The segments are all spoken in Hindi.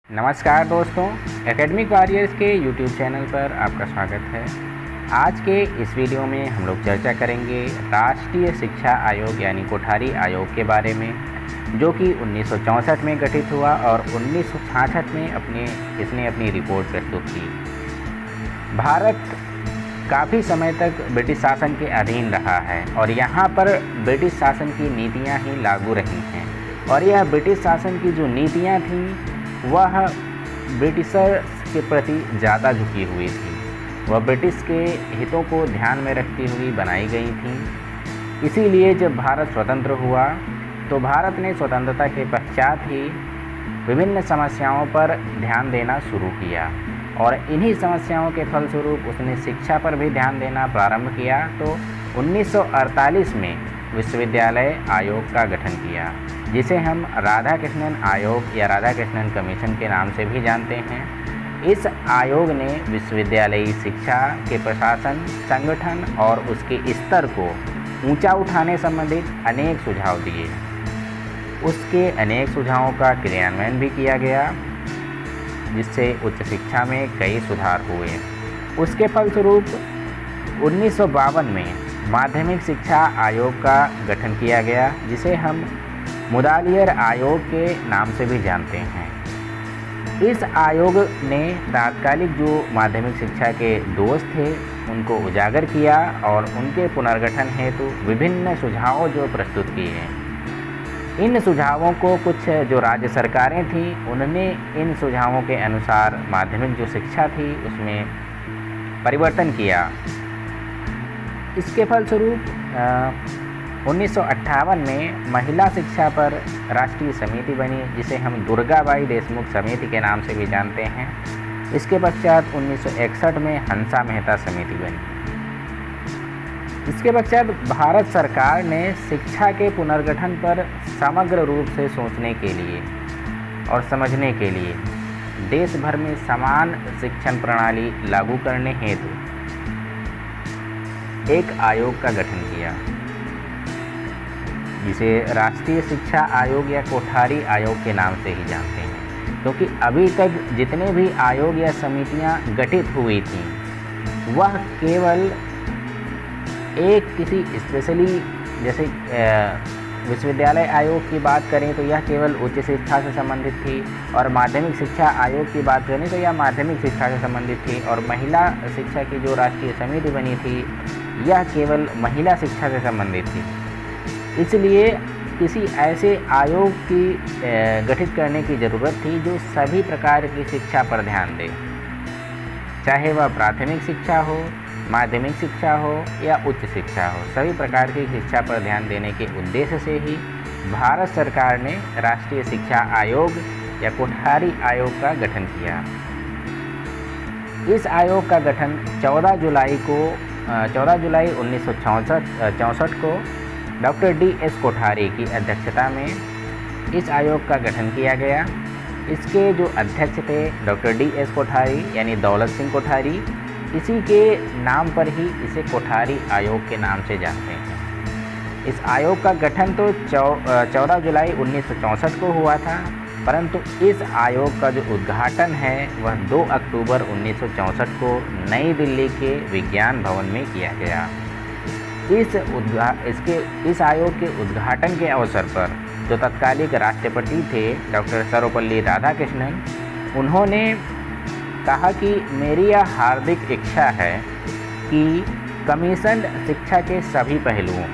नमस्कार दोस्तों, एकेडमिक वॉरियर्स के यूट्यूब चैनल पर आपका स्वागत है। आज के इस वीडियो में हम लोग चर्चा करेंगे राष्ट्रीय शिक्षा आयोग यानी कोठारी आयोग के बारे में, जो कि 1964 में गठित हुआ और 1966 में इसने अपनी रिपोर्ट प्रस्तुत की। भारत काफ़ी समय तक ब्रिटिश शासन के अधीन रहा है और यहाँ पर ब्रिटिश शासन की नीतियाँ ही लागू रही हैं और यह ब्रिटिश शासन की जो नीतियाँ थीं वह ब्रिटिशर्स के प्रति ज़्यादा झुकी हुई थी। वह ब्रिटिश के हितों को ध्यान में रखती हुई बनाई गई थी। इसीलिए जब भारत स्वतंत्र हुआ तो भारत ने स्वतंत्रता के पश्चात ही विभिन्न समस्याओं पर ध्यान देना शुरू किया और इन्हीं समस्याओं के फलस्वरूप उसने शिक्षा पर भी ध्यान देना प्रारंभ किया। तो 1948 में विश्वविद्यालय आयोग का गठन किया, जिसे हम राधाकृष्णन आयोग या राधाकृष्णन कमीशन के नाम से भी जानते हैं। इस आयोग ने विश्वविद्यालयी शिक्षा के प्रशासन, संगठन और उसके स्तर को ऊंचा उठाने संबंधित अनेक सुझाव दिए। उसके अनेक सुझावों का क्रियान्वयन भी किया गया, जिससे उच्च शिक्षा में कई सुधार हुए। उसके फलस्वरूप 1952 में माध्यमिक शिक्षा आयोग का गठन किया गया, जिसे हम मुदालियर आयोग के नाम से भी जानते हैं। इस आयोग ने तात्कालिक जो माध्यमिक शिक्षा के दोष थे उनको उजागर किया और उनके पुनर्गठन हेतु विभिन्न सुझाव जो प्रस्तुत किए। इन सुझावों को कुछ जो राज्य सरकारें थीं उन्होंने इन सुझावों के अनुसार माध्यमिक जो शिक्षा थी उसमें परिवर्तन किया। इसके फलस्वरूप 1958 में महिला शिक्षा पर राष्ट्रीय समिति बनी, जिसे हम दुर्गाबाई देशमुख समिति के नाम से भी जानते हैं। इसके पश्चात 1961 में हंसा मेहता समिति बनी। इसके पश्चात भारत सरकार ने शिक्षा के पुनर्गठन पर समग्र रूप से सोचने के लिए और समझने के लिए देश भर में समान शिक्षण प्रणाली लागू करने हेतु एक आयोग का गठन किया, जिसे राष्ट्रीय शिक्षा आयोग या कोठारी आयोग के नाम से ही जानते हैं। क्योंकि अभी तक जितने भी आयोग या समितियां गठित हुई थीं वह केवल एक किसी स्पेशली, जैसे विश्वविद्यालय आयोग की बात करें तो यह केवल उच्च शिक्षा से संबंधित थी, और माध्यमिक शिक्षा आयोग की बात करें तो यह माध्यमिक शिक्षा से संबंधित थी, और महिला शिक्षा की जो राष्ट्रीय समिति बनी थी यह केवल महिला शिक्षा से संबंधित थी। इसलिए किसी ऐसे आयोग की गठित करने की ज़रूरत थी जो सभी प्रकार की शिक्षा पर ध्यान दे, चाहे वह प्राथमिक शिक्षा हो, माध्यमिक शिक्षा हो या उच्च शिक्षा हो। सभी प्रकार की शिक्षा पर ध्यान देने के उद्देश्य से ही भारत सरकार ने राष्ट्रीय शिक्षा आयोग या कोठारी आयोग का गठन किया। इस आयोग का गठन 14 जुलाई 1964 को डॉक्टर D.S. कोठारी की अध्यक्षता में इस आयोग का गठन किया गया। इसके जो अध्यक्ष थे डॉक्टर D.S. कोठारी यानी दौलत सिंह कोठारी, इसी के नाम पर ही इसे कोठारी आयोग के नाम से जानते हैं। इस आयोग का गठन तो 14 जुलाई 1964 को हुआ था, परंतु इस आयोग का जो उद्घाटन है वह 2 अक्टूबर 1964 को नई दिल्ली के विज्ञान भवन में किया गया। इस आयोग के उद्घाटन के अवसर पर जो तत्कालिक राष्ट्रपति थे डॉक्टर सर्वपल्ली राधाकृष्णन, उन्होंने कहा कि मेरी यह हार्दिक इच्छा है कि कमीशन शिक्षा के सभी पहलुओं,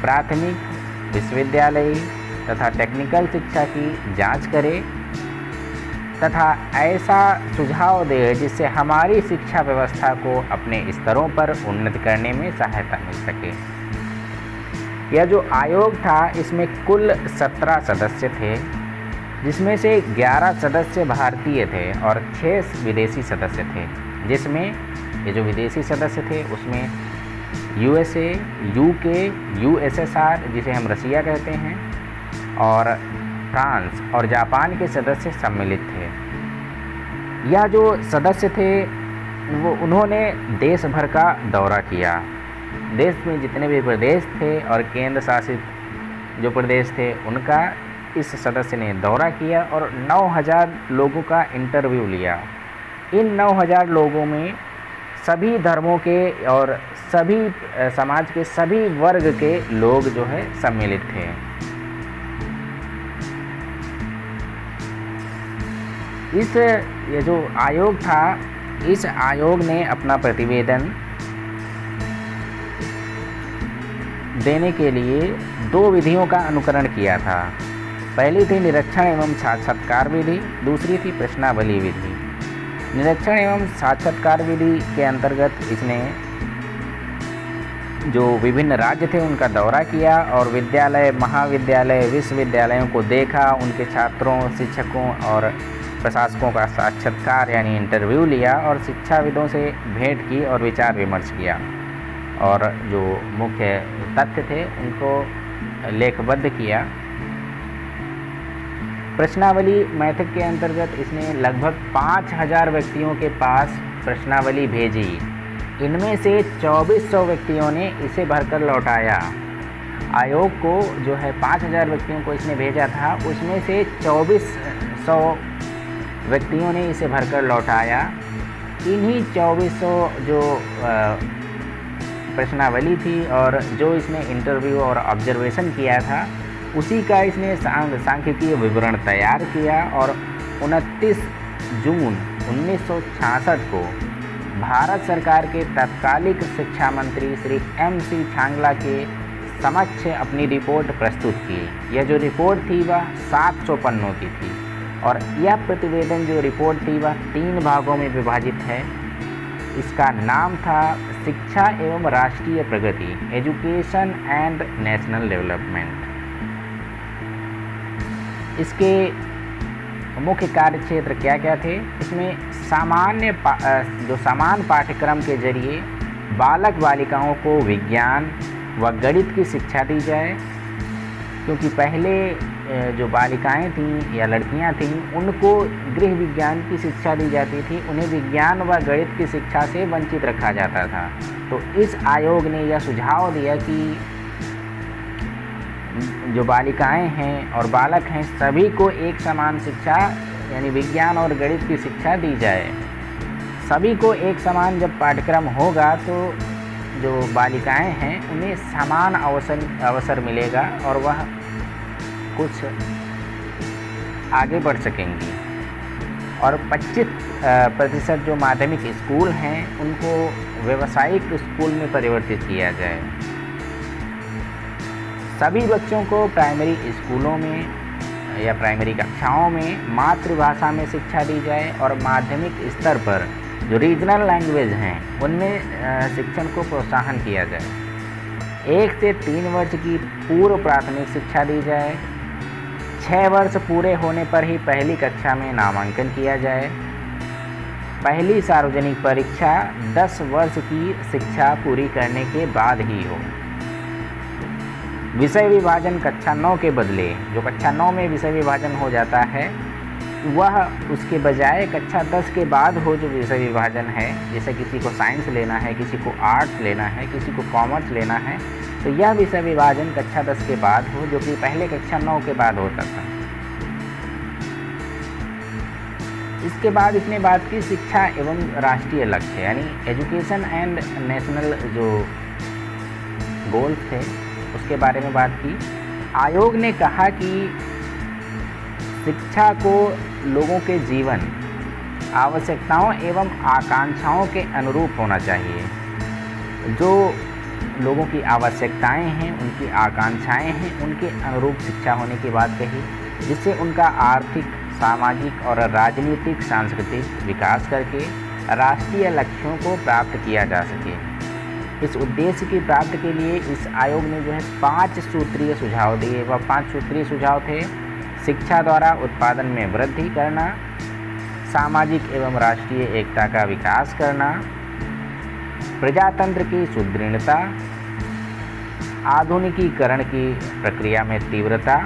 प्राथमिक, विश्वविद्यालयी तथा टेक्निकल शिक्षा की जांच करे तथा ऐसा सुझाव दे जिससे हमारी शिक्षा व्यवस्था को अपने स्तरों पर उन्नत करने में सहायता मिल सके। यह जो आयोग था इसमें कुल 17 सदस्य थे, जिसमें से 11 सदस्य भारतीय थे और 6 विदेशी सदस्य थे। जिसमें ये जो विदेशी सदस्य थे उसमें USA, UK, USSR जिसे हम रसिया कहते हैं, और फ्रांस और जापान के सदस्य सम्मिलित थे। यह जो सदस्य थे वो उन्होंने देश भर का दौरा किया। देश में जितने भी प्रदेश थे और केंद्र शासित जो प्रदेश थे उनका इस सदस्य ने दौरा किया और 9000 लोगों का इंटरव्यू लिया। इन 9000 लोगों में सभी धर्मों के और सभी समाज के सभी वर्ग के लोग जो है सम्मिलित थे। ये जो आयोग था, इस आयोग ने अपना प्रतिवेदन देने के लिए 2 विधियों का अनुकरण किया था। पहली थी निरीक्षण एवं साक्षात्कार विधि, दूसरी थी प्रश्नावली विधि। निरीक्षण एवं साक्षात्कार विधि के अंतर्गत इसने जो विभिन्न राज्य थे उनका दौरा किया और विद्यालय, महाविद्यालय, विश्वविद्यालयों को देखा, उनके छात्रों, शिक्षकों और प्रशासकों का साक्षात्कार यानी इंटरव्यू लिया और शिक्षाविदों से भेंट की और विचार विमर्श किया और जो मुख्य तथ्य थे उनको लेखबद्ध किया। प्रश्नावली मेथड के अंतर्गत इसने लगभग 5000 व्यक्तियों के पास प्रश्नावली भेजी। इनमें से 2400 व्यक्तियों ने इसे भरकर लौटाया। आयोग को जो है 5000 व्यक्तियों को इसने भेजा था, उसमें से 2400 व्यक्तियों ने इसे भरकर लौटाया। इन्हीं 2400 जो प्रश्नावली थी और जो इसने इंटरव्यू और ऑब्जर्वेशन किया था, उसी का इसने सांख्यिकीय विवरण तैयार किया और 29 जून 1966 को भारत सरकार के तत्कालिक शिक्षा मंत्री श्री MC छांगला के समक्ष अपनी रिपोर्ट प्रस्तुत की। यह जो रिपोर्ट थी वह 700 पन्नों की थी और यह प्रतिवेदन जो रिपोर्ट थी वह 3 भागों में विभाजित है। इसका नाम था शिक्षा एवं राष्ट्रीय प्रगति, एजुकेशन एंड नेशनल डेवलपमेंट। इसके मुख्य कार्यक्षेत्र क्या क्या थे? इसमें समान पाठ्यक्रम के जरिए बालक बालिकाओं को विज्ञान व गणित की शिक्षा दी जाए, क्योंकि पहले जो बालिकाएं थीं या लड़कियां थीं उनको गृह विज्ञान की शिक्षा दी जाती थी, उन्हें विज्ञान व गणित की शिक्षा से वंचित रखा जाता था। तो इस आयोग ने यह सुझाव दिया कि जो बालिकाएं हैं और बालक हैं सभी को एक समान शिक्षा यानी विज्ञान और गणित की शिक्षा दी जाए। सभी को एक समान जब पाठ्यक्रम होगा तो जो बालिकाएं हैं उन्हें समान अवसर मिलेगा और वह कुछ आगे बढ़ सकेंगी। और 25% जो माध्यमिक स्कूल हैं उनको व्यावसायिक स्कूल में परिवर्तित किया जाए। सभी बच्चों को प्राइमरी स्कूलों में या प्राइमरी कक्षाओं में मातृभाषा में शिक्षा दी जाए और माध्यमिक स्तर पर जो रीजनल लैंग्वेज हैं उनमें शिक्षण को प्रोत्साहन किया जाए। 1 से 3 वर्ष की पूर्व प्राथमिक शिक्षा दी जाए। 6 वर्ष पूरे होने पर ही पहली कक्षा में नामांकन किया जाए। पहली सार्वजनिक परीक्षा 10 वर्ष की शिक्षा पूरी करने के बाद ही हो। विषय विभाजन कक्षा 9 के बदले, जो कक्षा 9 में विषय विभाजन हो जाता है, वह उसके बजाय कक्षा 10 के बाद हो। जो विषय विभाजन है, जैसे किसी को साइंस लेना है, किसी को आर्ट्स लेना है, किसी को कॉमर्स लेना है, तो यह विषय विभाजन कक्षा 10 के बाद हो, जो कि पहले कक्षा 9 के बाद होता था। इसके बाद इसने बात की शिक्षा एवं राष्ट्रीय लक्ष्य यानी एजुकेशन एंड नेशनल जो गोल्स थे उसके बारे में बात की। आयोग ने कहा कि शिक्षा को लोगों के जीवन, आवश्यकताओं एवं आकांक्षाओं के अनुरूप होना चाहिए। जो लोगों की आवश्यकताएं हैं, उनकी आकांक्षाएं हैं, उनके अनुरूप शिक्षा होने की बात कही, जिससे उनका आर्थिक, सामाजिक और राजनीतिक सांस्कृतिक विकास करके राष्ट्रीय लक्ष्यों को प्राप्त किया जा सके। इस उद्देश्य की प्राप्ति के लिए इस आयोग ने जो है 5 सूत्रीय सुझाव दिए। वह 5 सूत्रीय सुझाव थे: शिक्षा द्वारा उत्पादन में वृद्धि करना, सामाजिक एवं राष्ट्रीय एकता का विकास करना, प्रजातंत्र की सुदृढ़ता, आधुनिकीकरण की प्रक्रिया में तीव्रता,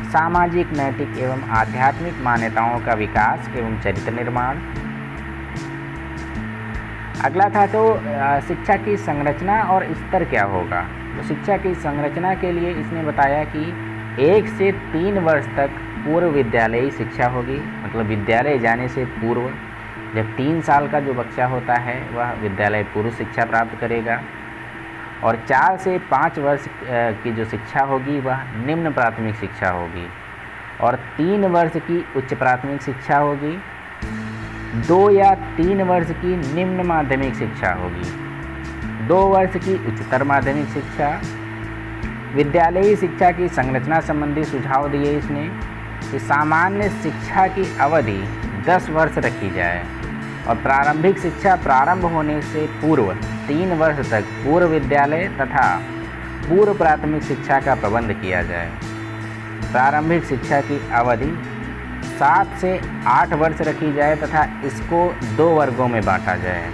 सामाजिक, नैतिक एवं आध्यात्मिक मान्यताओं का विकास एवं चरित्र निर्माण। अगला था तो शिक्षा की संरचना और स्तर क्या होगा। तो शिक्षा की संरचना के लिए इसने बताया कि 1 से 3 वर्ष तक पूर्व विद्यालयी शिक्षा होगी, मतलब विद्यालय जाने से पूर्व जब 3 साल का जो बच्चा होता है वह विद्यालय पूर्व शिक्षा प्राप्त करेगा। और 4 से 5 वर्ष की जो शिक्षा होगी वह निम्न प्राथमिक शिक्षा होगी। और 3 वर्ष की उच्च प्राथमिक शिक्षा होगी। 2 या 3 वर्ष की निम्न माध्यमिक शिक्षा होगी। 2 वर्ष की उच्चतर माध्यमिक शिक्षा। विद्यालयी शिक्षा की संरचना संबंधी सुझाव दिए इसने कि सामान्य शिक्षा की अवधि 10 वर्ष रखी जाए और प्रारंभिक शिक्षा प्रारंभ होने से पूर्व 3 वर्ष तक पूर्व विद्यालय तथा पूर्व प्राथमिक शिक्षा का प्रबंध किया जाए। प्रारंभिक शिक्षा की अवधि 7 से 8 वर्ष रखी जाए तथा इसको 2 वर्गों में बांटा जाए।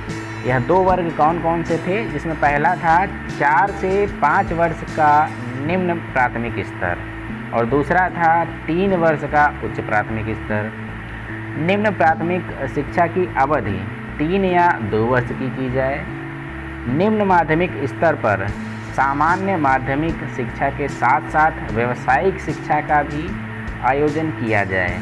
यह 2 वर्ग कौन कौन से थे, जिसमें पहला था 4 से 5 वर्ष का निम्न प्राथमिक स्तर और दूसरा था 3 वर्ष का उच्च प्राथमिक स्तर। निम्न प्राथमिक शिक्षा की अवधि 3 या 2 वर्ष की जाए। निम्न माध्यमिक स्तर पर सामान्य माध्यमिक शिक्षा के साथ साथ व्यावसायिक शिक्षा का भी आयोजन किया जाए,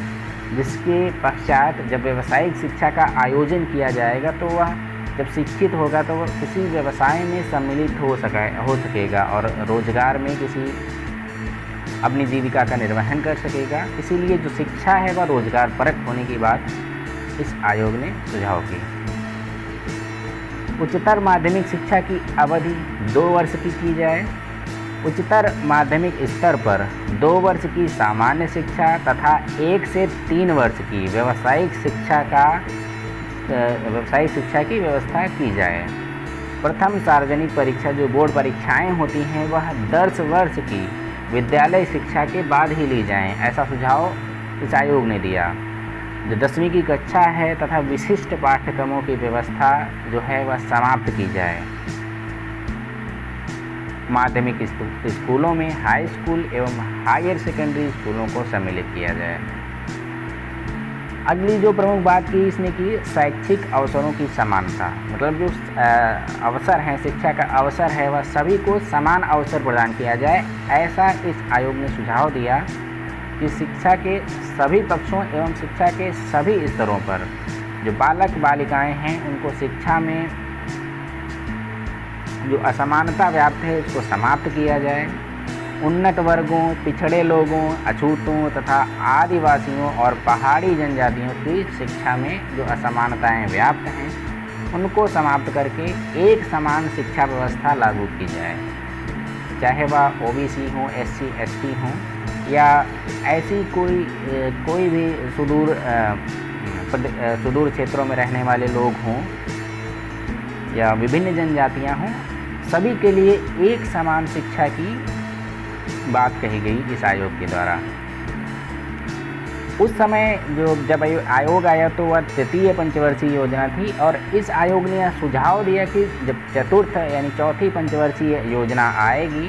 जिसके पश्चात जब व्यावसायिक शिक्षा का आयोजन किया जाएगा तो वह जब शिक्षित होगा तो वह किसी व्यवसाय में सम्मिलित हो सकेगा और रोजगार में किसी अपनी जीविका का निर्वहन कर सकेगा। इसीलिए जो शिक्षा है वह रोजगार परक होने की बात इस आयोग ने सुझाव की। उच्चतर माध्यमिक शिक्षा की अवधि 2 वर्ष की जाए। उच्चतर माध्यमिक स्तर पर 2 वर्ष की सामान्य शिक्षा तथा 1 से 3 वर्ष की व्यावसायिक शिक्षा की व्यवस्था की जाए। प्रथम सार्वजनिक परीक्षा जो बोर्ड परीक्षाएं होती हैं वह 10 वर्ष की विद्यालय शिक्षा के बाद ही ली जाएं, ऐसा सुझाव इस आयोग ने दिया। जो 10वीं की कक्षा है तथा विशिष्ट पाठ्यक्रमों की व्यवस्था जो है वह समाप्त की जाए। माध्यमिक स्कूलों में हाई स्कूल एवं हायर सेकेंडरी स्कूलों को सम्मिलित किया जाए। अगली जो प्रमुख बात की इसने की शैक्षिक अवसरों की समानता, मतलब जो अवसर हैं, शिक्षा का अवसर है वह सभी को समान अवसर प्रदान किया जाए। ऐसा इस आयोग ने सुझाव दिया कि शिक्षा के सभी पक्षों एवं शिक्षा के सभी स्तरों पर जो बालक बालिकाएं हैं उनको शिक्षा में जो असमानता व्याप्त है उसको समाप्त किया जाए। उन्नत वर्गों, पिछड़े लोगों, अछूतों तथा आदिवासियों और पहाड़ी जनजातियों की शिक्षा में जो असमानताएं व्याप्त हैं उनको समाप्त करके एक समान शिक्षा व्यवस्था लागू की जाए, चाहे वह ओबीसी हों, एससी एसटी हों या ऐसी कोई भी सुदूर क्षेत्रों में रहने वाले लोग हों या विभिन्न जनजातियां हों, सभी के लिए एक समान शिक्षा की बात कही गई इस आयोग के द्वारा। उस समय जब आयोग आया तो वह तृतीय पंचवर्षीय योजना थी और इस आयोग ने यह सुझाव दिया कि जब चतुर्थ यानी चौथी पंचवर्षीय योजना आएगी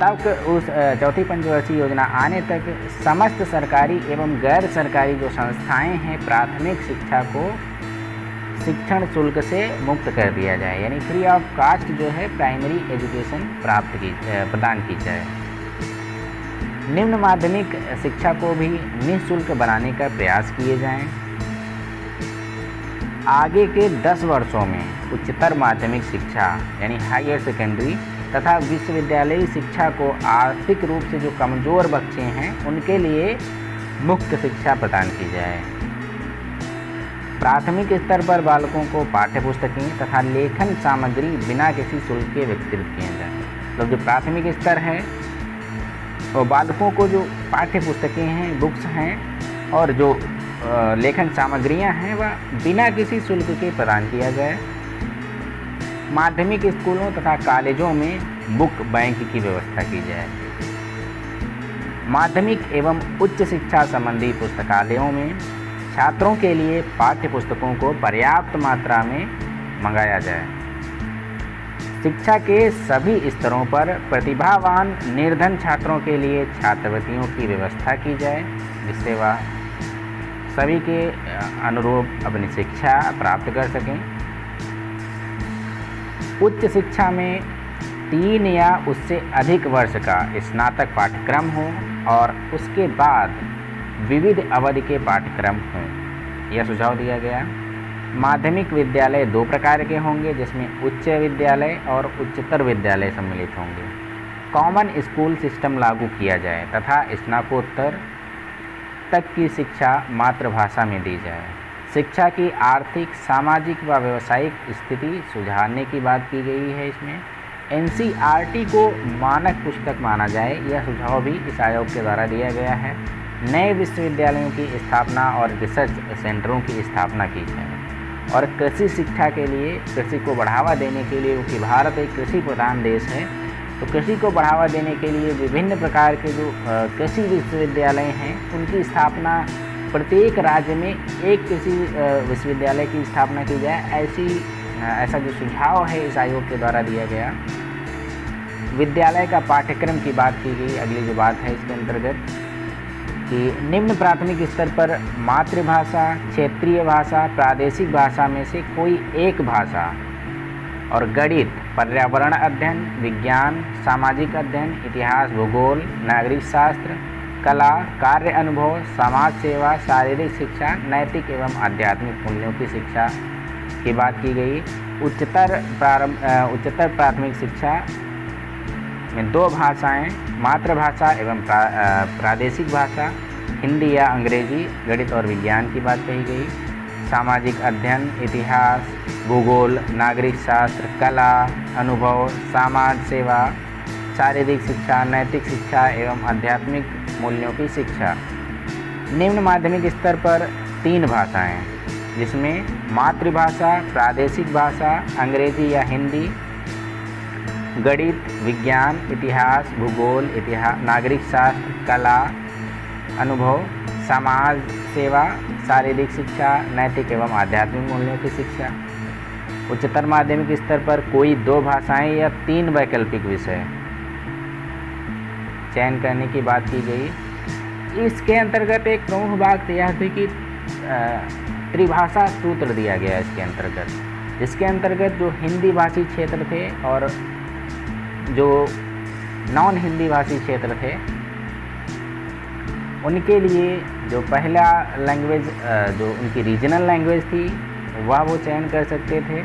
तब उस चौथी पंचवर्षीय योजना आने तक समस्त सरकारी एवं गैर सरकारी जो संस्थाएं हैं प्राथमिक शिक्षा को शिक्षण शुल्क से मुक्त कर दिया जाए, यानी फ्री ऑफ कास्ट जो है प्राइमरी एजुकेशन प्रदान की जाए। निम्न माध्यमिक शिक्षा को भी निःशुल्क बनाने का प्रयास किए जाएं। आगे के 10 वर्षों में उच्चतर माध्यमिक शिक्षा यानी हायर सेकेंडरी तथा विश्वविद्यालयी शिक्षा को आर्थिक रूप से जो कमज़ोर बच्चे हैं उनके लिए मुफ्त शिक्षा प्रदान की जाए। प्राथमिक स्तर पर बालकों को पाठ्य पुस्तकें तथा लेखन सामग्री बिना किसी शुल्क के वितरित किए जाए। मतलब जो प्राथमिक स्तर है तो बालकों को जो पाठ्य पुस्तकें हैं, बुक्स हैं और जो लेखन सामग्रियां हैं वह बिना किसी शुल्क के प्रदान किया जाए। माध्यमिक स्कूलों तथा कॉलेजों में बुक बैंक की व्यवस्था की जाए। माध्यमिक एवं उच्च शिक्षा संबंधी पुस्तकालयों में छात्रों के लिए पाठ्य पुस्तकों को पर्याप्त मात्रा में मंगाया जाए। शिक्षा के सभी स्तरों पर प्रतिभावान निर्धन छात्रों के लिए छात्रवृत्तियों की व्यवस्था की जाए, जिससे वह सभी के अनुरूप अपनी शिक्षा प्राप्त कर सकें। उच्च शिक्षा में 3 या उससे अधिक वर्ष का स्नातक पाठ्यक्रम हो और उसके बाद विविध अवधि के पाठ्यक्रम हों। यह सुझाव दिया गया। माध्यमिक विद्यालय 2 प्रकार के होंगे, जिसमें उच्च विद्यालय और उच्चतर विद्यालय सम्मिलित होंगे। कॉमन स्कूल सिस्टम लागू किया जाए तथा स्नातकोत्तर तक की शिक्षा मातृभाषा में दी जाए। शिक्षा की आर्थिक, सामाजिक व व्यावसायिक स्थिति सुधारने की बात की गई है। इसमें NCERT को मानक पुस्तक माना जाए, यह सुझाव भी इस आयोग के द्वारा दिया गया है। नए विश्वविद्यालयों की स्थापना और रिसर्च सेंटरों की स्थापना की जाए और कृषि शिक्षा के लिए, कृषि को बढ़ावा देने के लिए, क्योंकि भारत एक कृषि प्रधान देश है, तो कृषि को बढ़ावा देने के लिए विभिन्न प्रकार के जो कृषि विश्वविद्यालय हैं उनकी स्थापना, प्रत्येक राज्य में एक कृषि विश्वविद्यालय की स्थापना की जाए, ऐसा जो सुझाव है इस आयोग के द्वारा दिया गया। विद्यालय का पाठ्यक्रम की बात की गई। अगली जो बात है इसके अंतर्गत कि निम्न प्राथमिक स्तर पर मातृभाषा, क्षेत्रीय भाषा, प्रादेशिक भाषा में से कोई एक भाषा और गणित, पर्यावरण अध्ययन, विज्ञान, सामाजिक अध्ययन, इतिहास, भूगोल, नागरिक शास्त्र, कला, कार्य अनुभव, समाज सेवा, शारीरिक शिक्षा, नैतिक एवं आध्यात्मिक मूल्यों की शिक्षा की बात की गई। उच्चतर प्राथमिक शिक्षा में 2 भाषाएं, मातृभाषा एवं प्रादेशिक भाषा, हिंदी या अंग्रेजी, गणित और विज्ञान की बात कही गई। सामाजिक अध्ययन, इतिहास, भूगोल, नागरिक शास्त्र, कला, अनुभव, समाज सेवा, शारीरिक शिक्षा, नैतिक शिक्षा एवं आध्यात्मिक मूल्यों की शिक्षा। निम्न माध्यमिक स्तर पर 3 भाषाएं, जिसमें मातृभाषा, प्रादेशिक भाषा, अंग्रेजी या हिंदी, गणित, विज्ञान, इतिहास, भूगोल, नागरिक शास्त्र, कला, अनुभव, समाज सेवा, शारीरिक शिक्षा, नैतिक एवं आध्यात्मिक मूल्यों की शिक्षा। उच्चतर माध्यमिक स्तर पर कोई 2 भाषाएं या 3 वैकल्पिक विषय चयन करने की बात की गई। इसके अंतर्गत एक प्रमुख बात यह थी कि त्रिभाषा सूत्र दिया गया इसके अंतर्गत, जिसके अंतर्गत जो हिंदी भाषी क्षेत्र थे और जो नॉन हिंदी भाषी क्षेत्र थे उनके लिए जो पहला लैंग्वेज, जो उनकी रीजनल लैंग्वेज थी वह वो चयन कर सकते थे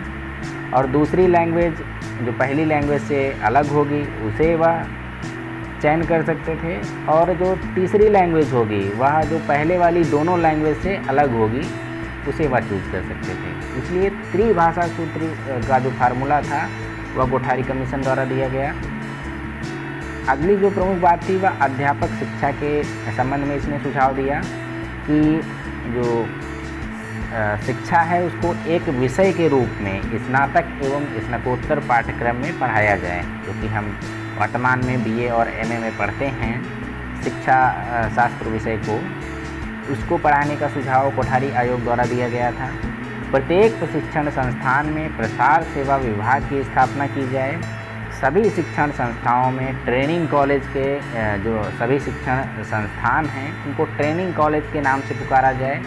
और दूसरी लैंग्वेज जो पहली लैंग्वेज से अलग होगी उसे वह चयन कर सकते थे और जो तीसरी लैंग्वेज होगी वह जो पहले वाली दोनों लैंग्वेज से अलग होगी उसे वह चूज कर सकते थे। इसलिए त्रिभाषा सूत्र का जो फार्मूला था वह कोठारी कमीशन द्वारा दिया गया। अगली जो प्रमुख बात थी वह अध्यापक शिक्षा के संबंध में इसने सुझाव दिया कि जो शिक्षा है उसको एक विषय के रूप में स्नातक एवं स्नातकोत्तर पाठ्यक्रम में पढ़ाया जाए, क्योंकि हम वर्तमान में BA और MA में पढ़ते हैं शिक्षा शास्त्र विषय को, उसको पढ़ाने का सुझाव कोठारी आयोग द्वारा दिया गया था। प्रत्येक प्रशिक्षण संस्थान में प्रसार सेवा विभाग की स्थापना की जाए। सभी शिक्षण संस्थाओं में ट्रेनिंग कॉलेज के जो सभी शिक्षण संस्थान हैं उनको ट्रेनिंग कॉलेज के नाम से पुकारा जाए।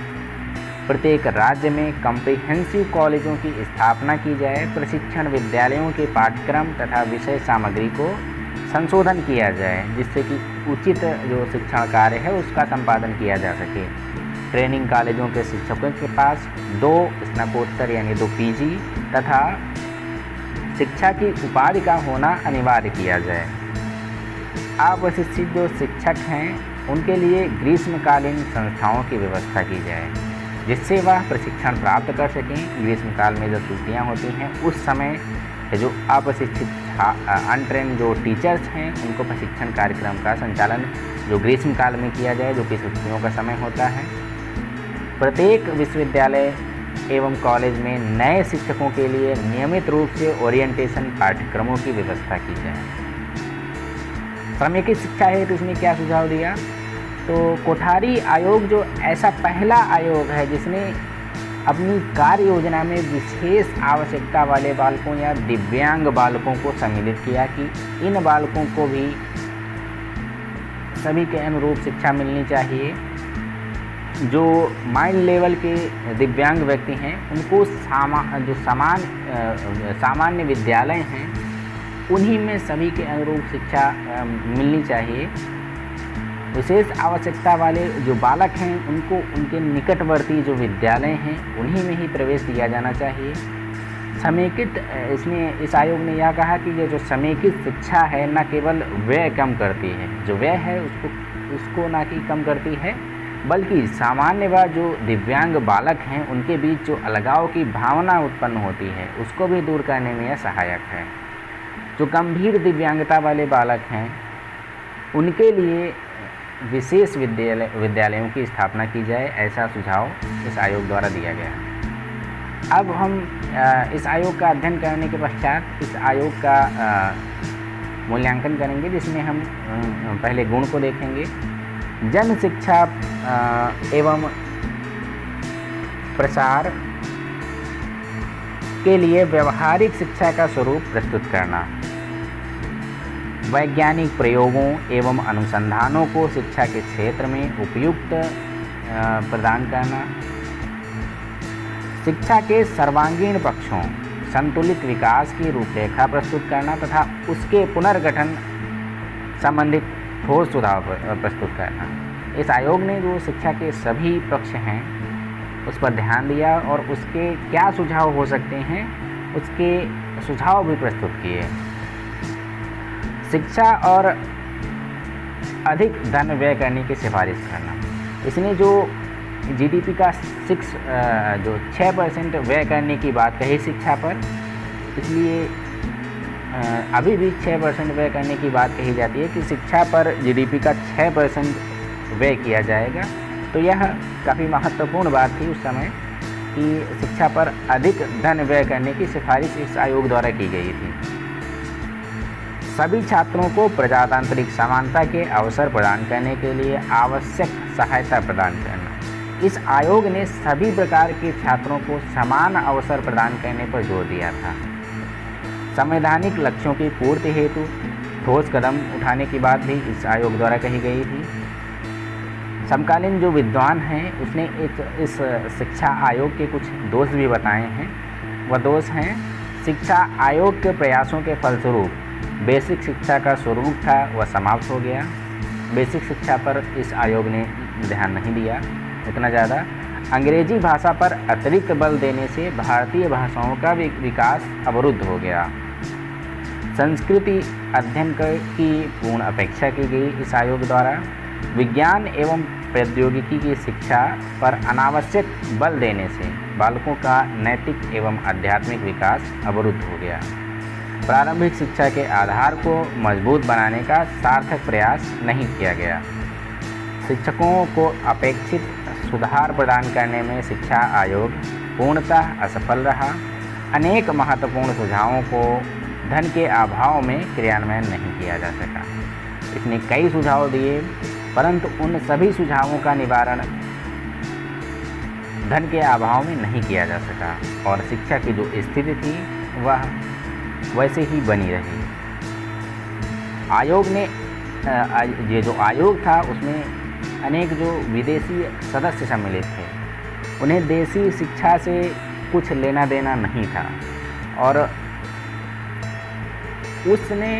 प्रत्येक राज्य में कम्प्रिहेंसिव कॉलेजों की स्थापना की जाए। प्रशिक्षण विद्यालयों के पाठ्यक्रम तथा विषय सामग्री को संशोधन किया जाए, जिससे कि उचित जो शिक्षण कार्य है उसका संपादन किया जा सके। ट्रेनिंग कॉलेजों के शिक्षकों के पास 2 स्नातकोत्तर यानी 2 PG तथा शिक्षा की उपाधि का होना अनिवार्य किया जाए। अप्रशिक्षित जो शिक्षक हैं उनके लिए ग्रीष्मकालीन संस्थाओं की व्यवस्था की जाए, जिससे वह प्रशिक्षण प्राप्त कर सकें। ग्रीष्मकाल में जब छुट्टियाँ होती हैं उस समय जो अप्रशिक्षित अनट्रेन जो टीचर्स हैं उनको प्रशिक्षण कार्यक्रम का संचालन जो ग्रीष्मकाल में किया जाए, जो कि छुट्टियों का समय होता है। प्रत्येक विश्वविद्यालय एवं कॉलेज में नए शिक्षकों के लिए नियमित रूप से ओरिएंटेशन पाठ्यक्रमों की व्यवस्था की जाए। समेकित शिक्षा है तो इसने क्या सुझाव दिया, तो कोठारी आयोग जो ऐसा पहला आयोग है जिसने अपनी कार्य योजना में विशेष आवश्यकता वाले बालकों या दिव्यांग बालकों को सम्मिलित किया कि इन बालकों को भी सभी के अनुरूप शिक्षा मिलनी चाहिए। जो माइल्ड लेवल के दिव्यांग व्यक्ति हैं उनको सामान्य विद्यालय हैं उन्हीं में सभी के अनुरूप शिक्षा मिलनी चाहिए। विशेष आवश्यकता वाले जो बालक हैं उनको उनके निकटवर्ती जो विद्यालय हैं उन्हीं में ही प्रवेश दिया जाना चाहिए। समेकित इसमें इस आयोग ने यह कहा कि ये जो समेकित शिक्षा है न केवल व्यय कम करती है, जो व्यय है उसको ना कि कम करती है, बल्कि सामान्य व जो दिव्यांग बालक हैं उनके बीच जो अलगाव की भावना उत्पन्न होती है उसको भी दूर करने में यह सहायक है। जो गंभीर दिव्यांगता वाले बालक हैं उनके लिए विशेष विद्यालयों की स्थापना की जाए, ऐसा सुझाव इस आयोग द्वारा दिया गया। अब हम इस आयोग का अध्ययन करने के पश्चात इस आयोग का मूल्यांकन करेंगे, जिसमें हम पहले गुण को देखेंगे। जन शिक्षा एवं प्रसार के लिए व्यवहारिक शिक्षा का स्वरूप प्रस्तुत करना, वैज्ञानिक प्रयोगों एवं अनुसंधानों को शिक्षा के क्षेत्र में उपयुक्त प्रदान करना, शिक्षा के सर्वांगीण पक्षों संतुलित विकास की रूपरेखा प्रस्तुत करना तथा उसके पुनर्गठन संबंधित ठोस सुझाव प्रस्तुत करना। इस आयोग ने जो शिक्षा के सभी पक्ष हैं उस पर ध्यान दिया और उसके क्या सुझाव हो सकते हैं उसके सुझाव भी प्रस्तुत किए। शिक्षा और अधिक धन व्यय करने की सिफारिश करना। इसने जो जीडीपी का 6% व्यय करने की बात कही शिक्षा पर, इसलिए अभी भी 6% व्यय करने की बात कही जाती है कि शिक्षा पर जीडीपी का 6% व्यय किया जाएगा। तो यह काफ़ी महत्वपूर्ण बात थी उस समय कि शिक्षा पर अधिक धन व्यय करने की सिफारिश इस आयोग द्वारा की गई थी। सभी छात्रों को प्रजातांत्रिक समानता के अवसर प्रदान करने के लिए आवश्यक सहायता प्रदान करना। इस आयोग ने सभी प्रकार के छात्रों को समान अवसर प्रदान करने पर जोर दिया था। संवैधानिक लक्ष्यों की पूर्ति हेतु ठोस कदम उठाने की बात भी इस आयोग द्वारा कही गई थी। समकालीन जो विद्वान हैं उसने इस शिक्षा आयोग के कुछ दोष भी बताए हैं। वह दोष हैं, शिक्षा आयोग के प्रयासों के फलस्वरूप बेसिक शिक्षा का स्वरूप था वह समाप्त हो गया। बेसिक शिक्षा पर इस आयोग ने ध्यान नहीं दिया उतना ज़्यादा। अंग्रेजी भाषा पर अतिरिक्त बल देने से भारतीय भाषाओं का विकास अवरुद्ध हो गया। संस्कृति अध्ययन की पूर्ण अपेक्षा की गई इस आयोग द्वारा। विज्ञान एवं प्रौद्योगिकी की शिक्षा पर अनावश्यक बल देने से बालकों का नैतिक एवं आध्यात्मिक विकास अवरुद्ध हो गया। प्रारंभिक शिक्षा के आधार को मजबूत बनाने का सार्थक प्रयास नहीं किया गया। शिक्षकों को अपेक्षित सुधार प्रदान करने में शिक्षा आयोग पूर्णतः असफल रहा। अनेक महत्वपूर्ण सुझावों को धन के अभाव में क्रियान्वयन नहीं किया जा सका। इसने कई सुझाव दिए परंतु उन सभी सुझावों का निवारण धन के अभाव में नहीं किया जा सका और शिक्षा की जो स्थिति थी वह वैसे ही बनी रही। आयोग ने ये जो आयोग था उसमें अनेक जो विदेशी सदस्य सम्मिलित थे, उन्हें देसी शिक्षा से कुछ लेना देना नहीं था और उसने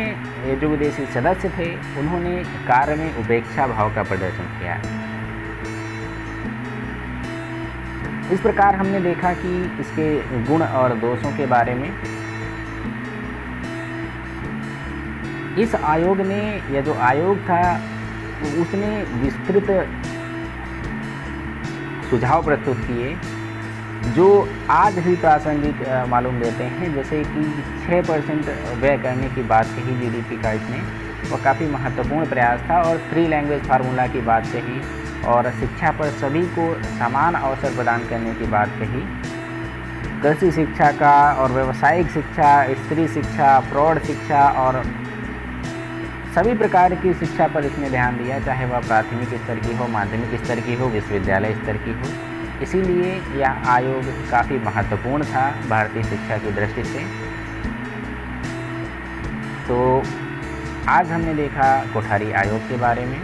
ये जो विदेशी सदस्य थे उन्होंने कार्य में उपेक्षा भाव का प्रदर्शन किया। इस प्रकार हमने देखा कि इसके गुण और दोषों के बारे में। इस आयोग ने यह जो आयोग था उसने विस्तृत सुझाव प्रस्तुत किए जो आज भी प्रासंगिक मालूम देते हैं। जैसे कि 6% व्यय करने की बात कही जीडीपी का इसने, वह काफ़ी महत्वपूर्ण प्रयास था और 3 लैंग्वेज फार्मूला की बात कही और शिक्षा पर सभी को समान अवसर प्रदान करने की बात कही। कृषि शिक्षा का और व्यावसायिक शिक्षा, स्त्री शिक्षा, प्रौढ़ शिक्षा और सभी प्रकार की शिक्षा पर इसने ध्यान दिया, चाहे वह प्राथमिक स्तर की हो, माध्यमिक स्तर की हो, विश्वविद्यालय स्तर की हो। इसीलिए यह आयोग काफ़ी महत्वपूर्ण था भारतीय शिक्षा की दृष्टि से। तो आज हमने देखा कोठारी आयोग के बारे में।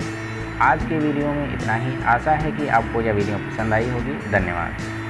आज के वीडियो में इतना ही। आशा है कि आपको यह वीडियो पसंद आई होगी। धन्यवाद।